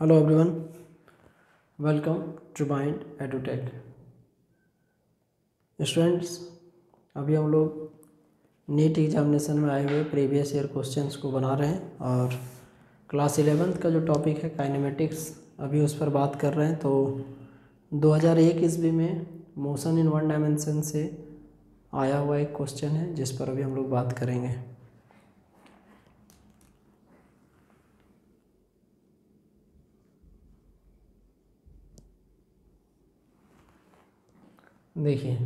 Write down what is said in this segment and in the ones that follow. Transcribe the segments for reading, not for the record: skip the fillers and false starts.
Hello everyone, welcome to Mind Edutech. Students, अभी हम लोग नीट एग्जामिनेशन में आए हुए प्रीवियस ईयर क्वेश्चंस को बना रहे हैं और क्लास 11th का जो टॉपिक है काइनेमेटिक्स, अभी उस पर बात कर रहे हैं। तो 2001 ईस्वी में मोशन इन वन डायमेंशन से आया हुआ एक क्वेश्चन है जिस पर अभी हम लोग बात करेंगे। देखिए,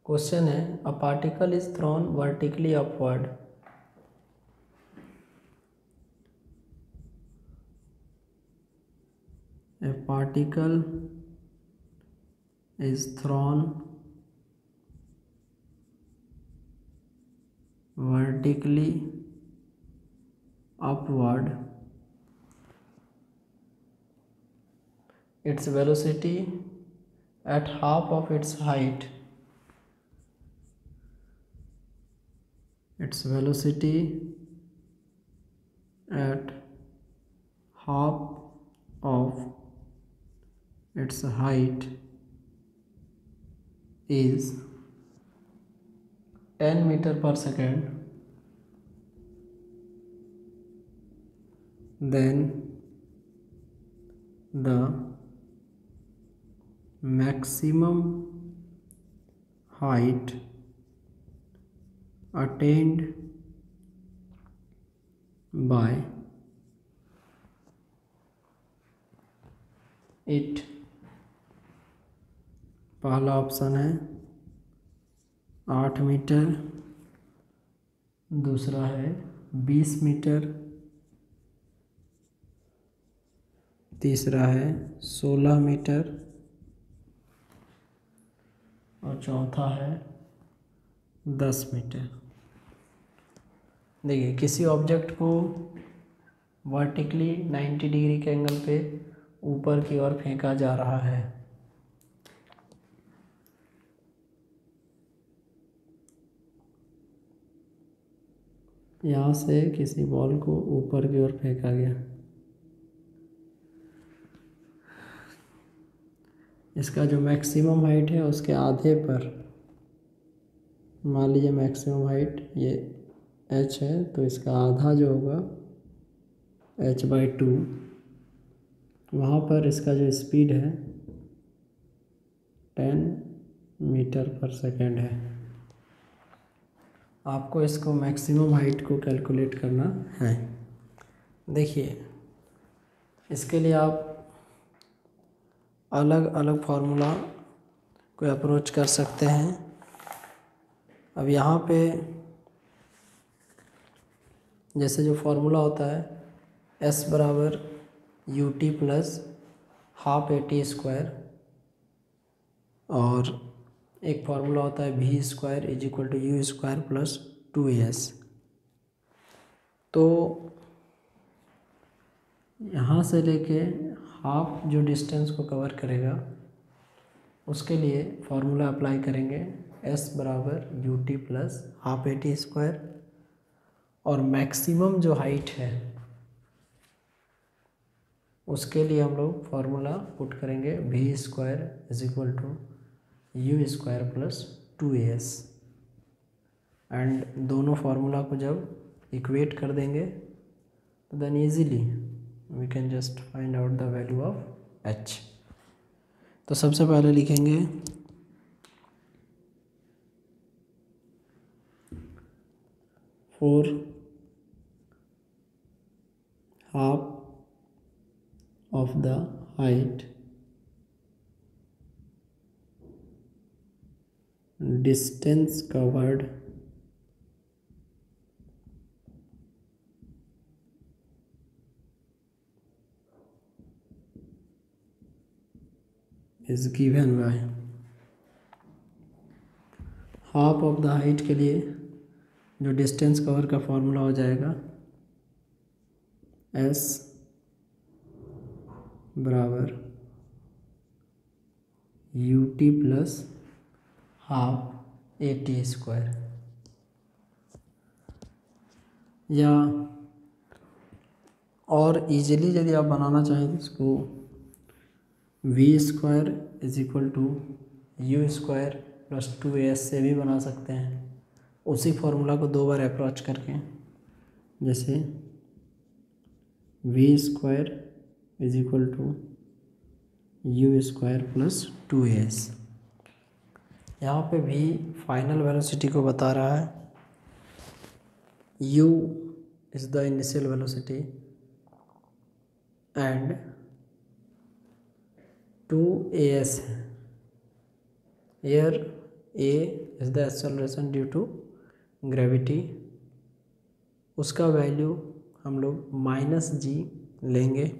क्वेश्चन है a particle is thrown vertically upward A particle is thrown vertically upward. Its velocity at half of its height. Its velocity at half of its height is 10 meter per second. Then the maximum height attained by it, पहला option है 8 metre, दूसरा है 20 metre, तीसरा है 16 metre और चौथा है 10 metre. देखिए, किसी ऑब्जेक्ट को वर्टिकली 90 डिग्री के एंगल पे ऊपर की ओर फेंका जा रहा है। यहाँ से किसी बॉल को ऊपर की ओर फेंका गया। इसका जो मैक्सिमम हाइट है उसके आधे पर, मान लीजिए मैक्सिमम हाइट ये h है, तो इसका आधा जो होगा h/2, वहाँ पर इसका जो स्पीड है 10 मीटर पर सेकेंड है। आपको इसको मैक्सिमम हाइट को कैलकुलेट करना है। देखिए, इसके लिए आप अलग अलग फार्मूला को अप्रोच कर सकते हैं। अब यहाँ पे जैसे जो फार्मूला होता है S बराबर ut प्लस हाफ AT², और एक फार्मूला होता है v² = u² प्लस 2as। तो यहाँ से लेके हाफ जो डिस्टेंस को कवर करेगा उसके लिए फार्मूला अप्लाई करेंगे S बराबर ut प्लस हाफ AT², और मैक्सिमम जो हाइट है उसके लिए हम लोग फार्मूला पुट करेंगे v² = u² plus 2as। And दोनों फार्मूला को जब इक्वेट कर देंगे तो then easily we can just find out the value of h। तो सबसे पहले लिखेंगे four half of the height distance covered is given by, half of the height के लिए जो डिस्टेंस कवर का फॉर्मूला हो जाएगा S बराबर ut प्लस हाफ AT², या और इजीली यदि आप बनाना चाहें तो इसको v² is equal to u² plus 2as से भी बना सकते हैं, उसी फॉर्मूला को दो बार अप्रोच करके। जैसे v² is equal to u² plus 2as। यहाँ पे भी फाइनल वेलोसिटी को बता रहा है, u is the initial velocity and 2as है। Here a is the acceleration due to gravity, उसका वैल्यू हम लोग -g लेंगे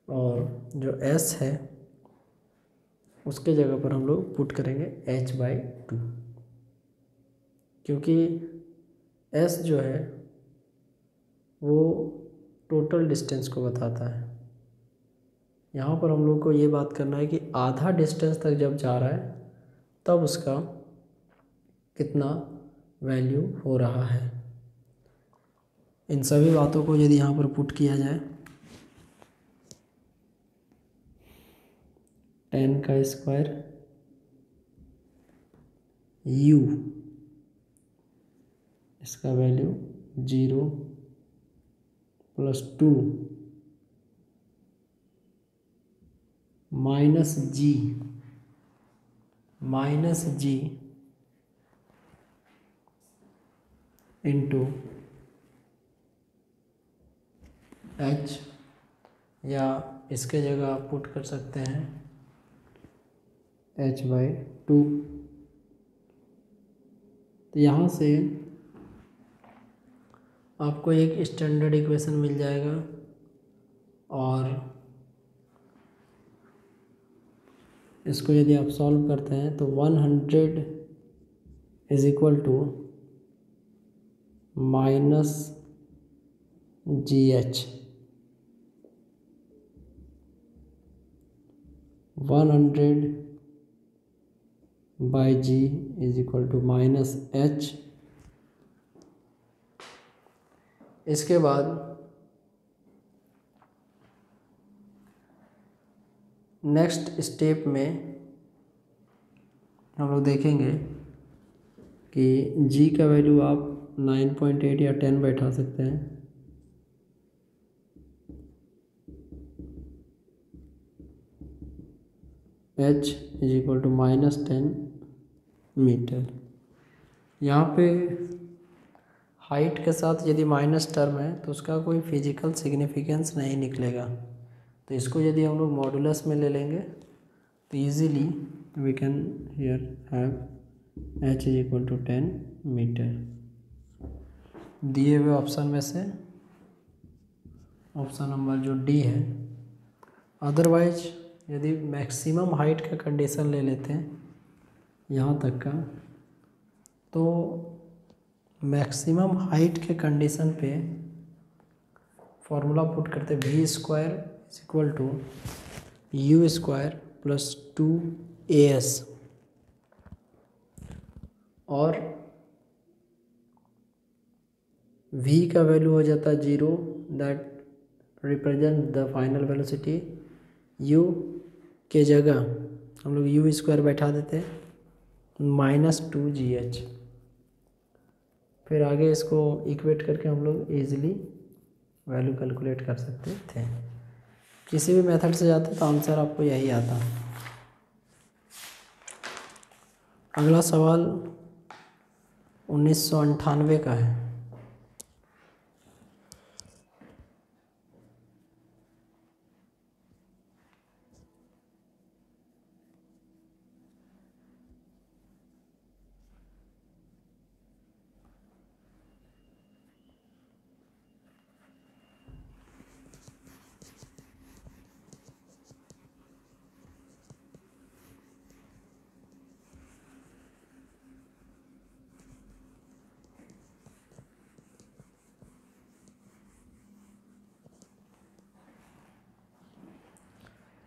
और जो s है उसके जगह पर हम लोग पुट करेंगे h/2, क्योंकि s जो है वो टोटल डिस्टेंस को बताता है। यहाँ पर हम लोग को ये बात करना है कि आधा डिस्टेंस तक जब जा रहा है तब उसका कितना वैल्यू हो रहा है। इन सभी बातों को यदि यहाँ पर पुट किया जाए, 10² u, इसका वैल्यू 0 + 2 -g इंटू h, या इसके जगह आप पुट कर सकते हैं h/2। तो यहाँ से आपको एक स्टैंडर्ड इक्वेशन मिल जाएगा और इसको यदि आप सॉल्व करते हैं तो 100 is equal to -gh, 100/g is equal to -h। इसके बाद नेक्स्ट स्टेप में हम लोग देखेंगे कि g का वैल्यू आप 9.8 या 10 बैठा सकते हैं। h is equal to -10 metre. यहाँ पे हाइट के साथ यदि माइनस टर्म है तो उसका कोई फिजिकल सिग्निफिकेंस नहीं निकलेगा, तो इसको यदि हम लोग मॉडुलस में ले लेंगे तो easily we can here have h is equal to 10 metre. दिए हुए ऑप्शन में से ऑप्शन नंबर जो डी है। अदरवाइज यदि मैक्सिमम हाइट का कंडीशन ले लेते हैं यहाँ तक का, तो मैक्सिमम हाइट के कंडीशन पे फॉर्मूला पुट करते v² is equal to u² plus 2as, और v का वैल्यू हो जाता है 0, that represent the final velocity. u के जगह हम लोग u² बैठा देते हैं -2gh। फिर आगे इसको इक्वेट करके हम लोग इजीली वैल्यू कैलकुलेट कर सकते थे। किसी भी मेथड से जाते तो आंसर आपको यही आता। अगला सवाल 1998 का है।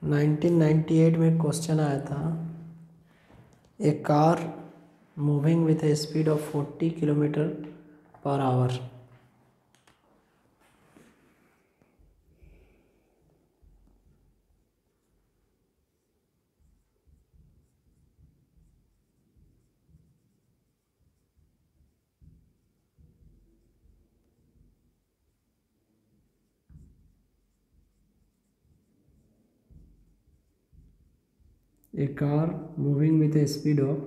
नाइनटीन 98 में क्वेश्चन आया था, a car moving with a speed of 40 km/h A car moving with a speed of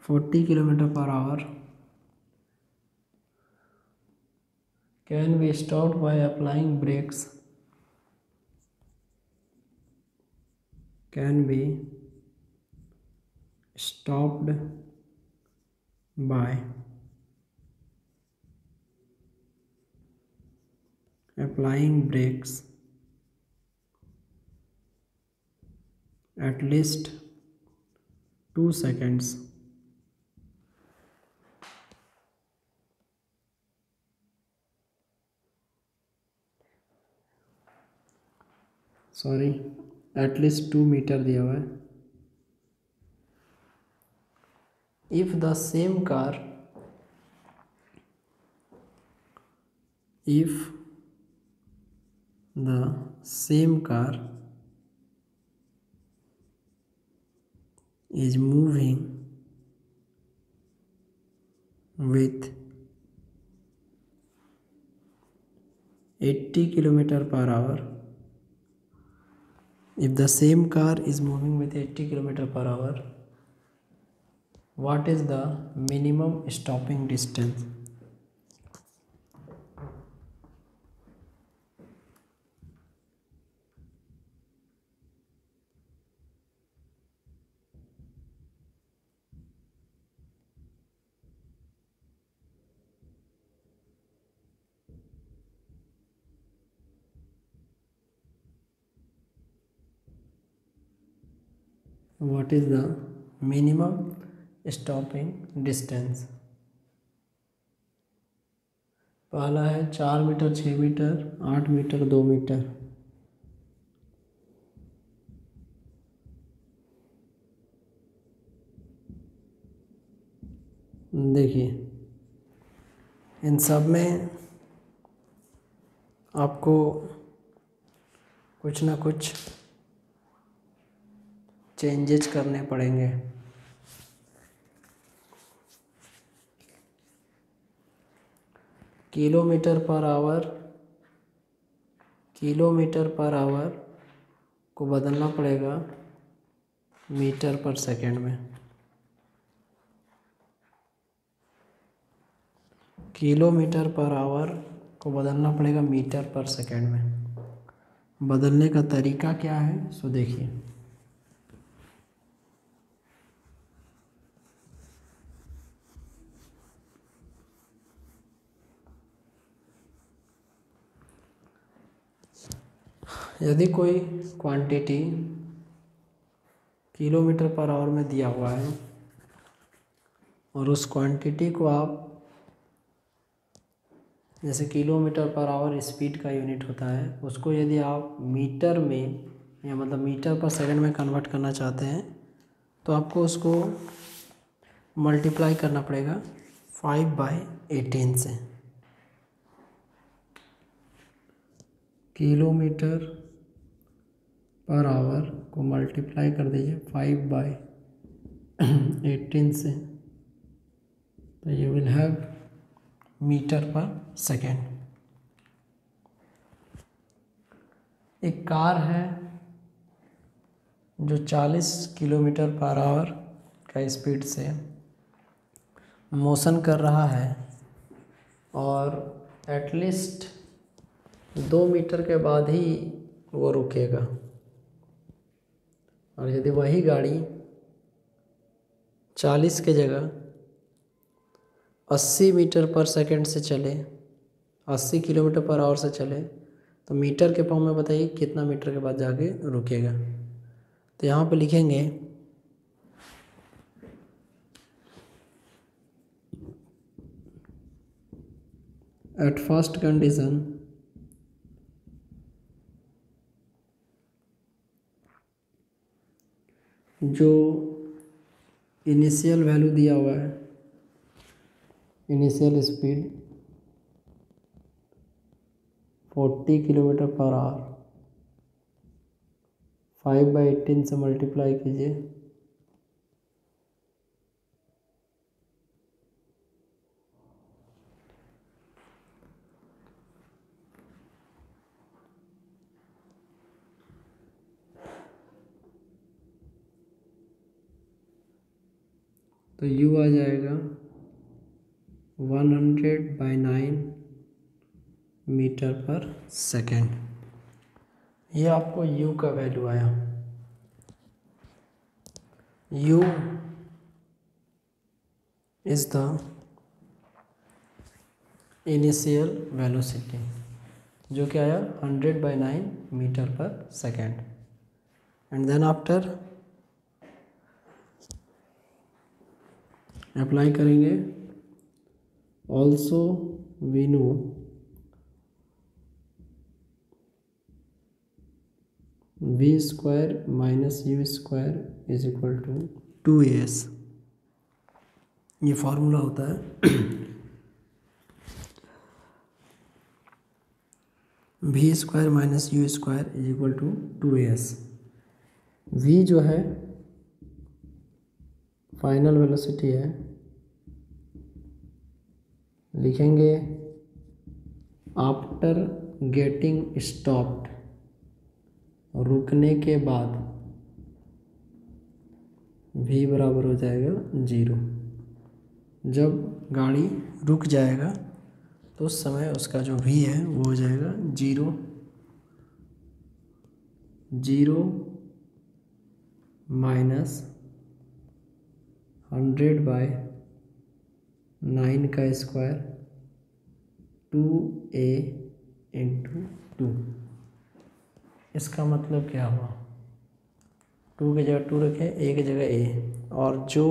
40 km/h can be stopped by applying brakes. Can be stopped by applying brakes at least 2 seconds. Sorry, at least 2 metre दिया हुआ है. If the same car is moving with 80 km/h, if the same car is moving with 80 km/h, what is the minimum stopping distance? What is the minimum stopping distance? पहला है 4 metre, 6 metre, 8 metre, 2 metre. देखिए, इन सब में आपको कुछ ना कुछ changes करने पड़ेंगे. किलोमीटर पर आवर को बदलना पड़ेगा मीटर पर सेकंड में. किलोमीटर पर आवर को बदलना पड़ेगा मीटर पर सेकंड में. बदलने का तरीका क्या है, सो देखिए. यदि कोई क्वांटिटी किलोमीटर पर आवर में दिया हुआ है और उस क्वांटिटी को आप, जैसे किलोमीटर पर आवर स्पीड का यूनिट होता है, उसको यदि आप मीटर में या मतलब मीटर पर सेकंड में कन्वर्ट करना चाहते हैं तो आपको उसको मल्टीप्लाई करना पड़ेगा 5/18 से. किलोमीटर पर आवर को मल्टीप्लाई कर दीजिए 5/18 से, तो you will have metre per second. एक कार है जो 40 किलोमीटर पर आवर का स्पीड से मोशन कर रहा है और एटलीस्ट 2 मीटर के बाद ही वो रुकेगा. और यदि वही गाड़ी 40 के जगह 80 मीटर पर सेकंड से चले, 80 किलोमीटर पर आवर से चले, तो मीटर के फॉर्म में बताइए कितना मीटर के बाद जाके रुकेगा. तो यहाँ पे लिखेंगे एट फर्स्ट कंडीशन जो इनिशियल वैल्यू दिया हुआ है, initial speed 40 kilometre per hour, 5/18 से मल्टीप्लाई कीजिए, तो u आ जाएगा 100/9 मीटर पर सेकेंड। ये आपको u का वैल्यू आया। u is the initial velocity, जो कि आया 100/9 metre per second. And then after apply करेंगे। Also we know v² - u² is equal to 2as। ये फॉर्मूला होता है v² - u² is equal to 2as। v जो है फाइनल वेलोसिटी है, लिखेंगे आफ्टर गेटिंग स्टॉप्ड, रुकने के बाद v बराबर हो जाएगा 0। जब गाड़ी रुक जाएगा तो उस समय उसका जो v है वो हो जाएगा 0 माइनस 100/9 का स्क्वायर 2a इंटू 2। इसका मतलब क्या हुआ, 2 की जगह 2 रखें, a की जगह a, और जो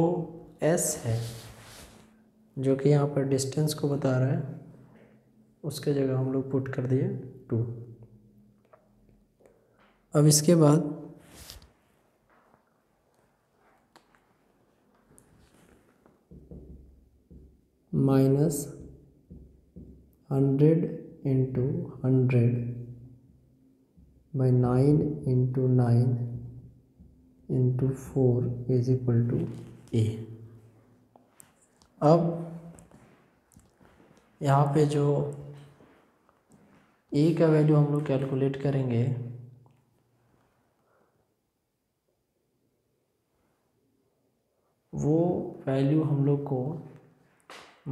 s है जो कि यहाँ पर डिस्टेंस को बता रहा है उसके जगह हम लोग पुट कर दिए 2। अब इसके बाद -100 into 100/9 into 9 into 4 is equal to a। अब यहाँ पे जो a का वैल्यू हम लोग कैलकुलेट करेंगे, वो वैल्यू हम लोग को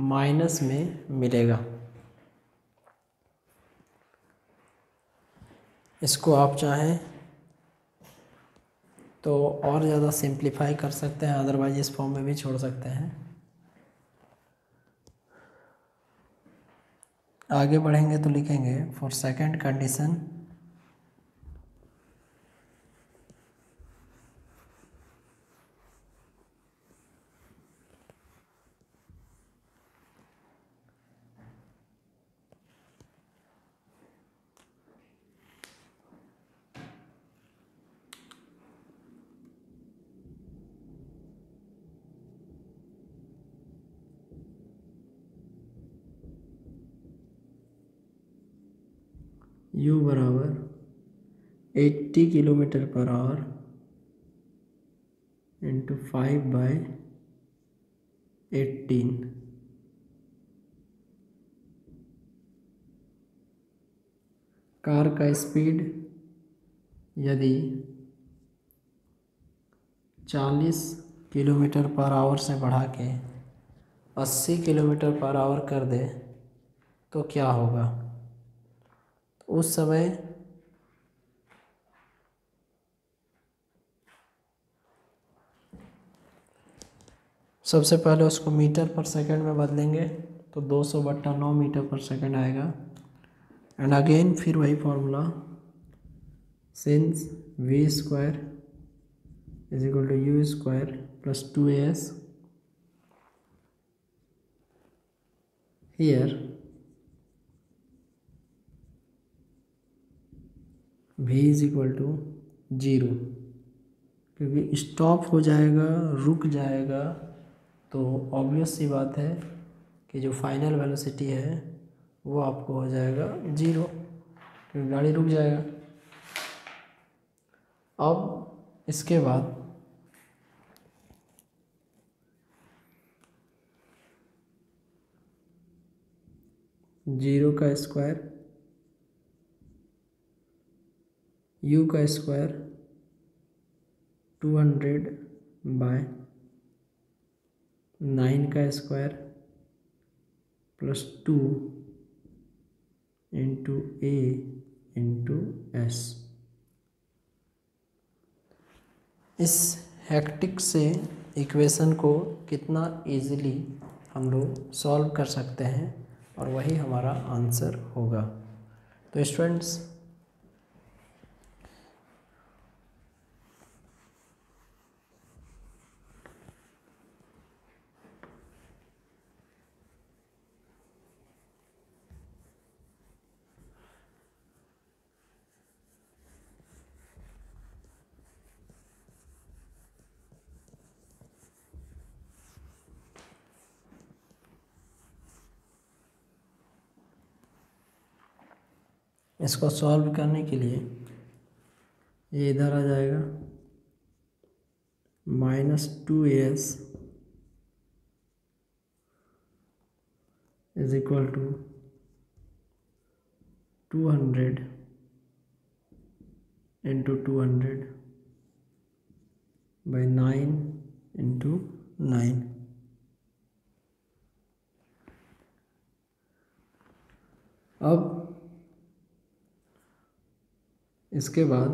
माइनस में मिलेगा। इसको आप चाहें तो और ज़्यादा सिंप्लीफाई कर सकते हैं, अदरवाइज इस फॉर्म में भी छोड़ सकते हैं। आगे बढ़ेंगे तो लिखेंगे फॉर सेकंड कंडीशन u बराबर 80 kilometre per hour into 5/18। Car का स्पीड यदि 40 किलोमीटर पर आवर से बढ़ा के 80 किलोमीटर पर आवर कर दे तो क्या होगा। उस समय सबसे पहले उसको मीटर पर सेकंड में बदलेंगे तो 200/9 मीटर पर सेकंड आएगा। एंड अगेन फिर वही formula, since v² is equal to u² plus 2as, here v is equal to 0, क्योंकि स्टॉप हो जाएगा, रुक जाएगा, तो ऑब्वियस सी बात है कि जो फाइनल वेलोसिटी है वो आपको हो जाएगा 0, क्योंकि गाड़ी रुक जाएगा। अब इसके बाद जीरो का स्क्वायर, u का स्क्वायर 200/9 9 का स्क्वायर प्लस 2 इंटू ए इंटू एस। इस हेक्टिक से इक्वेशन को कितना इजीली हम लोग सॉल्व कर सकते हैं और वही हमारा आंसर होगा। तो स्टूडेंट्स, इसको सॉल्व करने के लिए ये इधर आ जाएगा, -2as is equal to 200 into 200 by 9 into 9। अब इसके बाद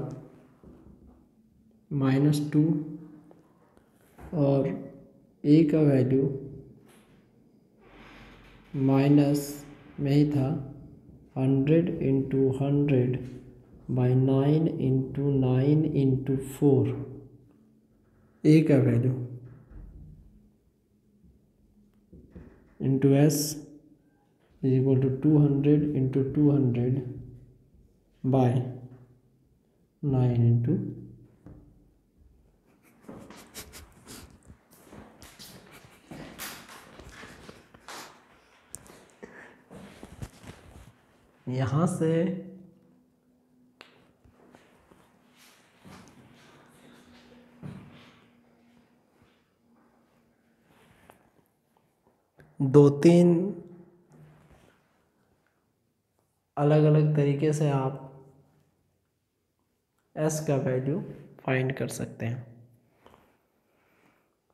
-2 और a का वैल्यू माइनस में ही था, 100 into 100 by 9 into 9 into 4। a का value into s is equal to 200 into 200 by 9 into यहाँ से दो तीन अलग अलग तरीके से आप s का वैल्यू फाइंड कर सकते हैं।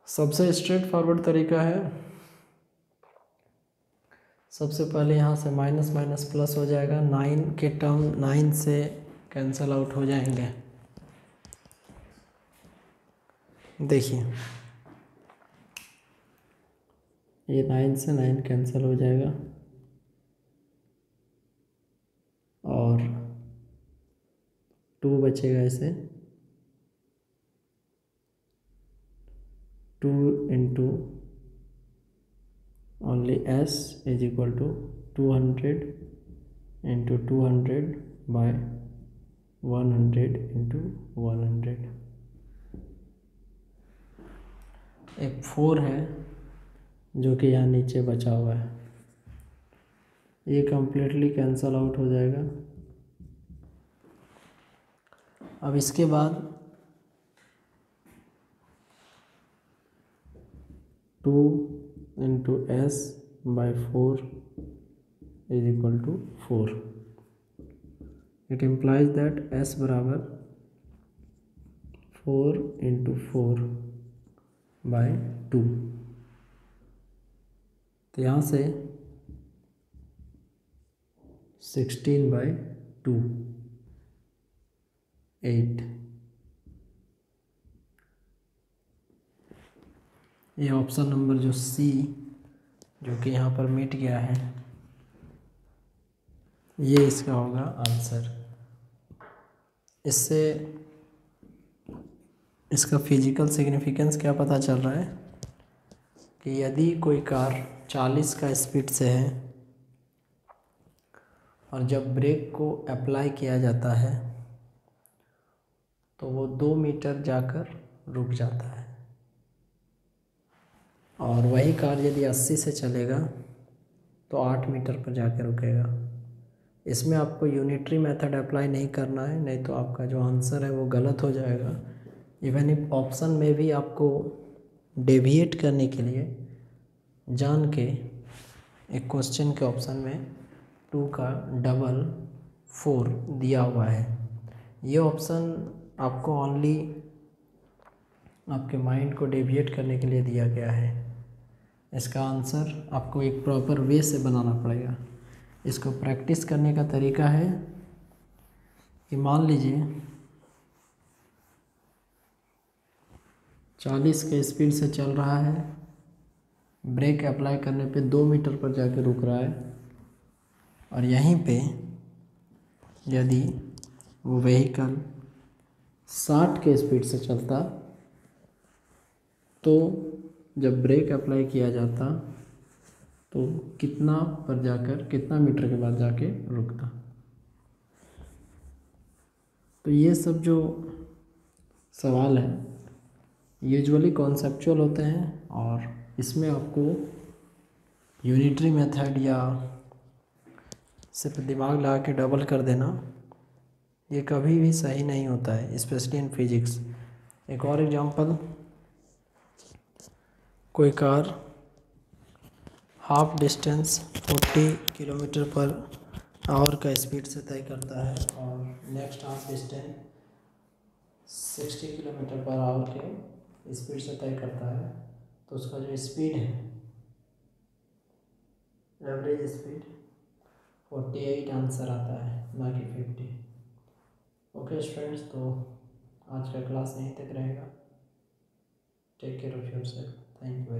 सबसे स्ट्रेट फॉरवर्ड तरीका है, सबसे पहले यहाँ से माइनस माइनस प्लस हो जाएगा, 9 के टर्म 9 से कैंसिल आउट हो जाएंगे। देखिए ये 9 से 9 कैंसिल हो जाएगा और 2 बचेगा, इसे 2 into only s is equal to 200 into 200 by 100 into 100। एक 4 है जो कि यहाँ नीचे बचा हुआ है, ये कम्प्लीटली कैंसल आउट हो जाएगा। अब इसके बाद 2 into s by 4 is equal to 4। It implies that s बराबर 4 इंटू 4 बाई 2। तो यहाँ से 16 बाई 2 8। ये ऑप्शन नंबर जो सी जो कि यहाँ पर मिट गया है, ये इसका होगा आंसर। इससे इसका फिजिकल सिग्निफिकेंस क्या पता चल रहा है कि यदि कोई कार 40 का स्पीड से है और जब ब्रेक को अप्लाई किया जाता है तो वो 2 मीटर जाकर रुक जाता है, और वही कार यदि 80 से चलेगा तो 8 मीटर पर जाकर रुकेगा। इसमें आपको यूनिटरी मेथड अप्लाई नहीं करना है, नहीं तो आपका जो आंसर है वो गलत हो जाएगा। इवन इफ ऑप्शन में भी आपको डेविएट करने के लिए जान के एक क्वेश्चन के ऑप्शन में 2 का डबल 4 दिया हुआ है। ये ऑप्शन आपको ओनली आपके माइंड को डेविएट करने के लिए दिया गया है। इसका आंसर आपको एक प्रॉपर वे से बनाना पड़ेगा। इसको प्रैक्टिस करने का तरीका है कि मान लीजिए 40 के स्पीड से चल रहा है, ब्रेक अप्लाई करने पे 2 मीटर पर जाके रुक रहा है, और यहीं पे यदि वो व्हीकल 60 के स्पीड से चलता तो जब ब्रेक अप्लाई किया जाता तो कितना पर जाकर, कितना मीटर के बाद जाके रुकता। तो ये सब जो सवाल हैं यूजुअली कॉन्सेप्चुअल होते हैं, और इसमें आपको यूनिटरी मेथड या सिर्फ दिमाग लगा के डबल कर देना ये कभी भी सही नहीं होता है, स्पेशली इन फिजिक्स। एक और एग्जांपल, कोई car half distance 40 kilometre per hour का स्पीड से तय करता है और next half distance 60 kilometre per hour के स्पीड से तय करता है, तो उसका जो स्पीड है, एवरेज स्पीड 48 आंसर आता है, ना कि 50। ओके स्टूडेंट्स, तो आज का क्लास यहीं तक रहेगा। Take care of yourself. Thank you.